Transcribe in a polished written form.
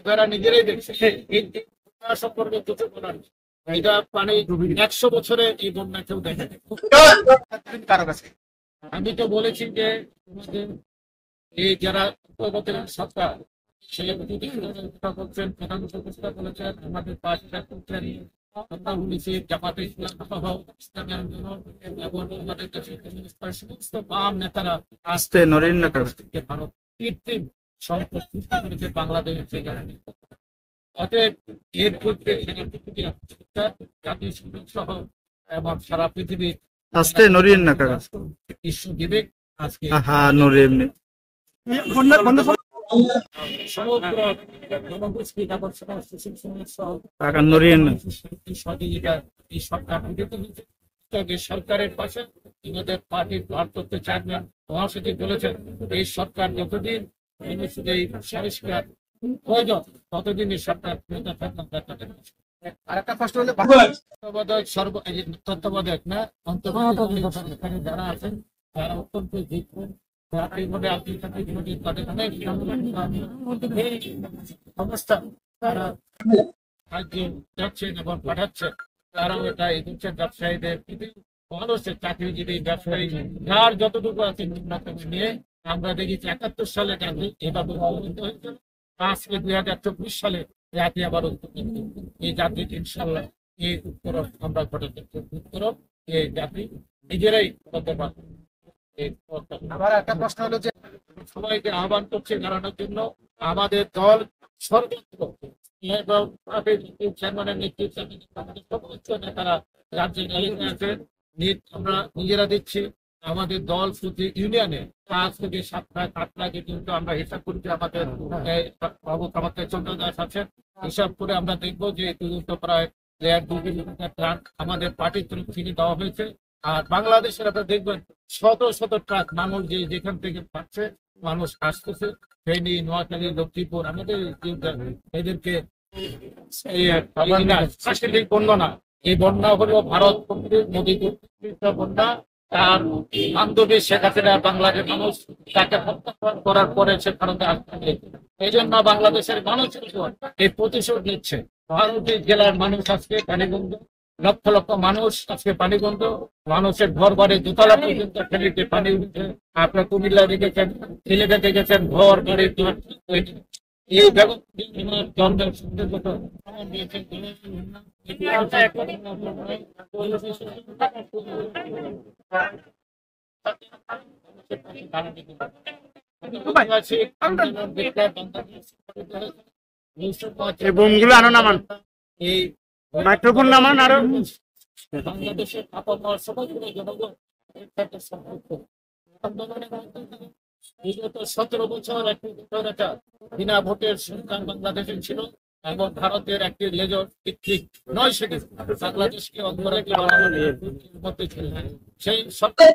যারা নিজেরাই দেখছে এই বন্যা সম্পর্কে কিছু বলার নেই। এটা মানে 100 বছরে এই বন্যা কেউ দেখেনি। কারো কাছে আমি তো বলেছি যে আমাদের এই যারা উপজাতির সরকার সে কথা বলছেন, প্রধান উপদেষ্টা বলেছেন, আমাদের পাঁচটা করছেন, কথা বলেছি জামাতে ইসলাম সহ ইসলামী আন্দোলন এবং আমাদের দেশের সমস্ত বাম নেতারা আস্তে নরেন না কারো থেকে ভারত কৃত্রিম সম্পদ সৃষ্টি করেছে বাংলাদেশের সেখানে। অতএব এর পূর্বে জাতীয় সংসদ সহ এবং সারা পৃথিবীর আস্তে নরেন না কারো বিশ্ব বিবেক আজকে হ্যাঁ নরে এমনি সমগ্র জনগোষ্ঠী এবং সমস্ত শিক্ষক সহ টাকা নরেন না সহযোগিতা এই সরকার বিগত হয়েছে। তবে সরকারের পাশে আমাদের পার্টির ভারপ্রাপ্ত চেয়ারম্যান মহাসচিব বলেছেন এই সরকার যতদিন এই সংস্কার প্রয়োজন ততদিনই সরকার ক্ষমতা থাকবে। আরেকটা প্রশ্ন হলো তত্ত্বাবধায়ক তত্ত্বাবধায়ক না এখানে যারা আছেন তারা অত্যন্ত যোগ্য। এইভাবে আপনি তাদের অনেক সংস্থা তারা সাহায্য যাচ্ছেন এবং পাঠাচ্ছেন। তারাও এটা এগোচ্ছেন ব্যবসায়ীদের মানুষের চাকরিজীবী ব্যবসায়ী যার যতটুকু আছে নিয়ে আমরা দেখেছি 71 সালে এভাবে হয়েছিল। আজকে 2024 সালে জাতি আবার এই জাতি ইনশাল্লাহ এই উত্তরণ আমরা ঘটাতে উত্তরণ এই জাতি নিজেরাই করতে পারবে। আবার একটা প্রশ্ন হলো যে সবাইকে আহ্বান করছে দাঁড়ানোর জন্য। আমাদের দল সর্বত্র এবং চেয়ারম্যানের নেতৃত্বে আমাদের সর্বোচ্চ নেতারা রাজ্যে আছেন। আমরা নিজেরা দিচ্ছি আমাদের দল প্রতি ইউনিয়নে 5 থেকে 7 লাখ 8 লাখে কিন্তু আমরা হিসাব করছি। আমাদের বাবু আমাদের চন্দ্র দাস আছেন, হিসাব করে আমরা দেখবো যে পর্যন্ত প্রায় 1.5 ট্রাক আমাদের পার্টির তরফ থেকে দেওয়া হয়েছে। আর বাংলাদেশের আপনারা দেখবেন শত শত ট্রাক মানুষ যেখান থেকে পাচ্ছে মানুষ আসতেছে ফেনী, নোয়াখালী, লক্ষ্মীপুর আমাদের এদেরকে প্রাকৃতিক বন্যা না, এই বন্যা হলো ভারত মোদী বন্যা। তার বান্ধবী শেখ হাসিনা বাংলাদেশের মানুষ তাকে প্রত্যাখ্যান করার পরে সে ভারতে আসতে এই জন্য বাংলাদেশের মানুষ এই প্রতিশোধ নিচ্ছে। ভারতের জেলার মানুষ আজকে পানিবন্ধ, লক্ষ লক্ষ মানুষ আজকে পানিবন্ধ, মানুষের ঘর বাড়ি দোতলা পর্যন্ত ফেলিতে পানি উঠছে। আপনার কুমিল্লা দেখেছেন, সিলেটে দেখেছেন, ঘর বাড়ি এই জন্মের বোমগুলো আনো নামান এই মাইক্রোফোন নামান আরো বাংলাদেশের সবাই জনগণ বিগত 17 বছর একটি বিনা ভোটের সরকার বাংলাদেশে ছিল এবং ভারতের একটি লেজর ভিত্তিক 9 সেটি বাংলাদেশকে অঙ্গরাজ্য বানানোর মধ্যে ছিল। সেই সরকার